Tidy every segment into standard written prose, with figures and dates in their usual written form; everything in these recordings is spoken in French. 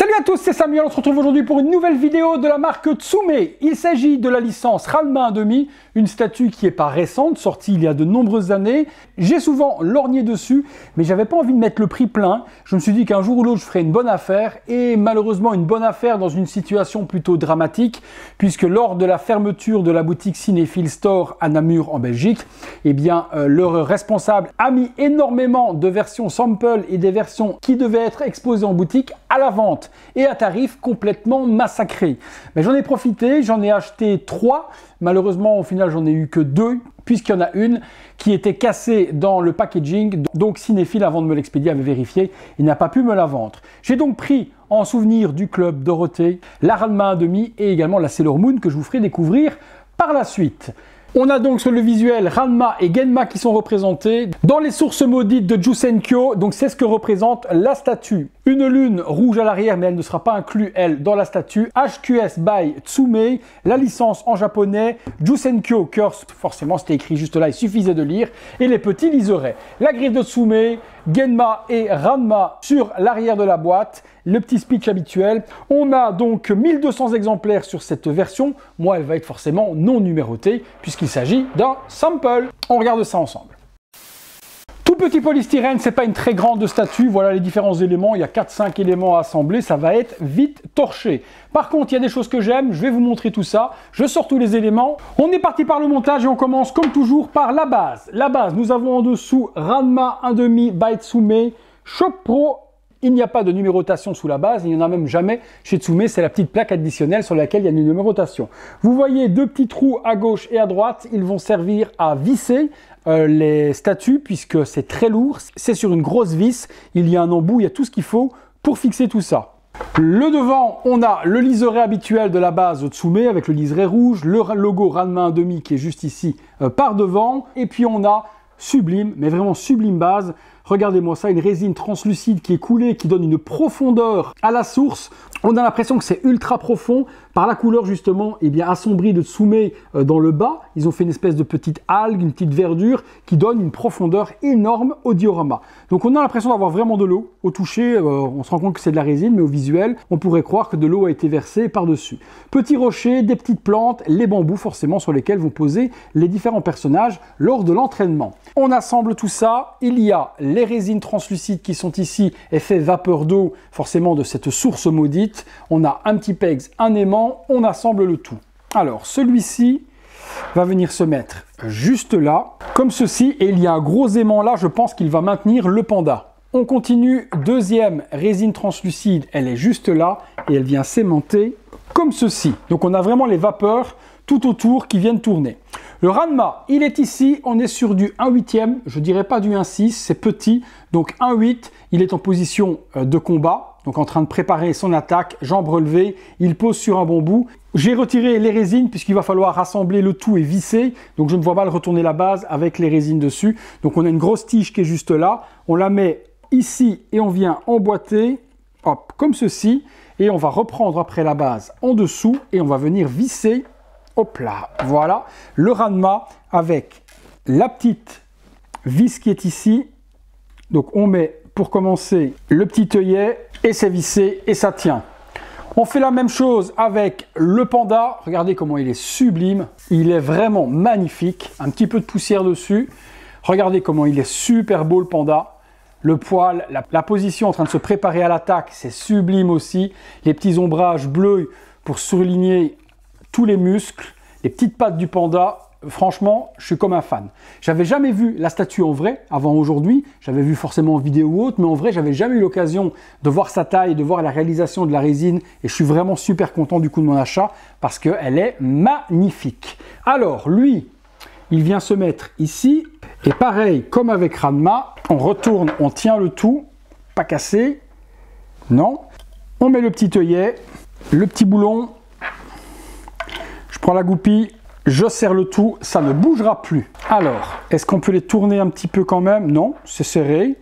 Salut à tous, c'est Samuel, on se retrouve aujourd'hui pour une nouvelle vidéo de la marque Tsume. Il s'agit de la licence Ranma 1/2, une statue qui n'est pas récente, sortie il y a de nombreuses années. J'ai souvent lorgné dessus, mais j'avais pas envie de mettre le prix plein. Je me suis dit qu'un jour ou l'autre je ferais une bonne affaire, et malheureusement une bonne affaire dans une situation plutôt dramatique, puisque lors de la fermeture de la boutique Cinéphile Store à Namur en Belgique, eh bien leur responsable a mis énormément de versions sample et des versions qui devaient être exposées en boutique à la vente et à tarif complètement massacré. Mais j'en ai profité, j'en ai acheté 3. Malheureusement, au final, j'en ai eu que 2, puisqu'il y en a une qui était cassée dans le packaging. Donc Cinéphile, avant de me l'expédier, avait vérifié, il n'a pas pu me la vendre. J'ai donc pris en souvenir du club Dorothée la Ranma 1/2 et également la Sailor Moon que je vous ferai découvrir par la suite. On a donc sur le visuel Ranma et Genma qui sont représentés dans les sources maudites de Jusenkyo. Donc c'est ce que représente la statue. Une lune rouge à l'arrière, mais elle ne sera pas inclue, elle, dans la statue. HQS by Tsume, la licence en japonais, Jusenkyo Curse, forcément c'était écrit juste là, il suffisait de lire, et les petits liseraient. La griffe de Tsume, Genma et Ranma sur l'arrière de la boîte, le petit speech habituel. On a donc 1200 exemplaires sur cette version. Moi, elle va être forcément non numérotée, puisqu'il s'agit d'un sample. On regarde ça ensemble. Tout petit polystyrène, c'est pas une très grande statue. Voilà les différents éléments. Il y a 4-5 éléments à assembler. Ça va être vite torché. Par contre, il y a des choses que j'aime. Je vais vous montrer tout ça. Je sors tous les éléments. On est parti par le montage et on commence comme toujours par la base. La base, nous avons en dessous Ranma 1/2 by Tsume, Shop Pro. Il n'y a pas de numérotation sous la base, il n'y en a même jamais chez Tsume, c'est la petite plaque additionnelle sur laquelle il y a une numérotation. Vous voyez deux petits trous à gauche et à droite, ils vont servir à visser les statues puisque c'est très lourd, c'est sur une grosse vis, il y a un embout, il y a tout ce qu'il faut pour fixer tout ça. Le devant, on a le liseré habituel de la base Tsume avec le liseré rouge, le logo Ranma 1/2 qui est juste ici par devant, et puis on a sublime, mais vraiment sublime base. Regardez-moi ça, une résine translucide qui est coulée, qui donne une profondeur à la source. On a l'impression que c'est ultra profond par la couleur justement assombrie de Tsume dans le bas. Ils ont fait une espèce de petite algue, une petite verdure qui donne une profondeur énorme au diorama. Donc on a l'impression d'avoir vraiment de l'eau. Au toucher, on se rend compte que c'est de la résine, mais au visuel, on pourrait croire que de l'eau a été versée par-dessus. Petits rochers, des petites plantes, les bambous forcément sur lesquels vont poser les différents personnages lors de l'entraînement. On assemble tout ça. Il y a les résines translucides qui sont ici, effet vapeur d'eau, forcément de cette source maudite. On a un petit pegs, un aimant, on assemble le tout. Alors, celui-ci va venir se mettre juste là, comme ceci, et il y a un gros aimant là, je pense qu'il va maintenir le panda. On continue, deuxième résine translucide, elle est juste là, et elle vient s'aimanter comme ceci. Donc on a vraiment les vapeurs tout autour qui viennent tourner. Le Ranma, il est ici, on est sur du 1/8e, je dirais pas du 1/6, c'est petit, donc 1/8, il est en position de combat, donc en train de préparer son attaque, jambes relevées, il pose sur un bambou. J'ai retiré les résines puisqu'il va falloir rassembler le tout et visser, donc je ne vois pas le retourner la base avec les résines dessus. Donc on a une grosse tige qui est juste là, on la met ici et on vient emboîter, hop, comme ceci, et on va reprendre après la base en dessous et on va venir visser. Hop là, voilà, le Ranma avec la petite vis qui est ici. Donc on met pour commencer le petit œillet et c'est vissé et ça tient. On fait la même chose avec le panda. Regardez comment il est sublime. Il est vraiment magnifique. Un petit peu de poussière dessus. Regardez comment il est super beau le panda. Le poil, la position en train de se préparer à l'attaque, c'est sublime aussi. Les petits ombrages bleus pour surligner tous les muscles, les petites pattes du panda, franchement, je suis comme un fan. J'avais jamais vu la statue en vrai avant aujourd'hui, j'avais vu forcément en vidéo ou autre, mais en vrai, j'avais jamais eu l'occasion de voir sa taille, de voir la réalisation de la résine, et je suis vraiment super content du coup de mon achat, parce qu'elle est magnifique. Alors, lui, il vient se mettre ici, et pareil, comme avec Ranma, on retourne, on tient le tout, pas cassé, non, on met le petit œillet, le petit boulon, je prends la goupille, je serre le tout, ça ne bougera plus. Alors, est-ce qu'on peut les tourner un petit peu quand même? Non, c'est serré.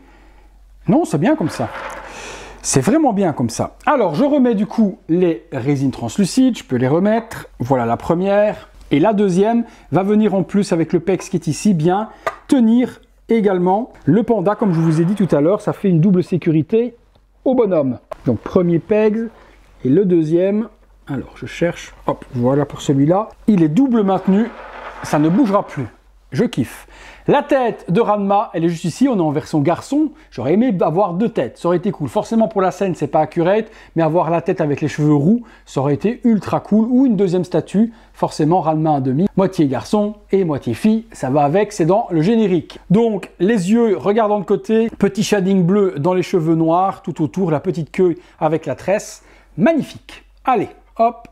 Non, c'est bien comme ça. C'est vraiment bien comme ça. Alors, je remets du coup les résines translucides, je peux les remettre. Voilà la première. Et la deuxième va venir en plus avec le pex qui est ici, bien tenir également le panda. Comme je vous ai dit tout à l'heure, ça fait une double sécurité au bonhomme. Donc premier Pegs et le deuxième, alors je cherche, hop, voilà pour celui-là. Il est double maintenu, ça ne bougera plus. Je kiffe. La tête de Ranma, elle est juste ici, on est en version garçon. J'aurais aimé avoir 2 têtes, ça aurait été cool. Forcément pour la scène, c'est pas accurate, mais avoir la tête avec les cheveux roux, ça aurait été ultra cool. Ou une deuxième statue, forcément Ranma 1/2, moitié garçon et moitié fille, ça va avec, c'est dans le générique. Donc les yeux regardant de côté, petit shading bleu dans les cheveux noirs, tout autour, la petite queue avec la tresse, magnifique. Allez, hop.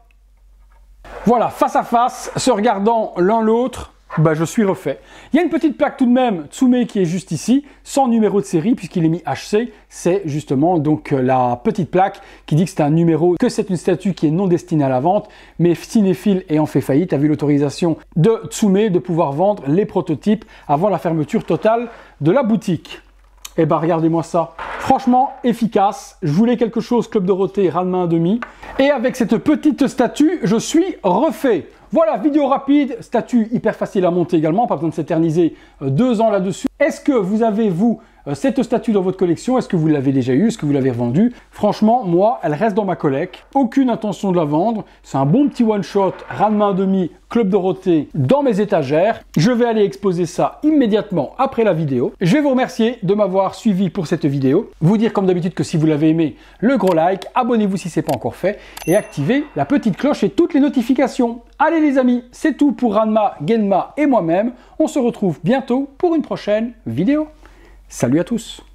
Voilà, face à face, se regardant l'un l'autre, bah, je suis refait. Il y a une petite plaque tout de même, Tsume, qui est juste ici, sans numéro de série, puisqu'il est mis HC. C'est justement donc la petite plaque qui dit que c'est un numéro, que c'est une statue qui est non destinée à la vente, mais Cinéphile ayant fait faillite, a vu l'autorisation de Tsume de pouvoir vendre les prototypes avant la fermeture totale de la boutique. Et bah regardez-moi ça, franchement efficace. Je voulais quelque chose Club Dorothée, Ranma 1/2, et avec cette petite statue, je suis refait. Voilà, vidéo rapide, statue hyper facile à monter également, pas besoin de s'éterniser 2 ans là-dessus. Est-ce que vous avez, vous, cette statue dans votre collection? Est-ce que vous l'avez déjà eue? Est-ce que vous l'avez revendue? Franchement, moi, elle reste dans ma collecte. Aucune intention de la vendre. C'est un bon petit one-shot, Ranma 1/2, Club Dorothée, dans mes étagères. Je vais aller exposer ça immédiatement après la vidéo. Je vais vous remercier de m'avoir suivi pour cette vidéo. Vous dire comme d'habitude que si vous l'avez aimé, le gros like, abonnez-vous si ce n'est pas encore fait, et activez la petite cloche et toutes les notifications. Allez les amis, c'est tout pour Ranma, Genma et moi-même. On se retrouve bientôt pour une prochaine vidéo. Salut à tous!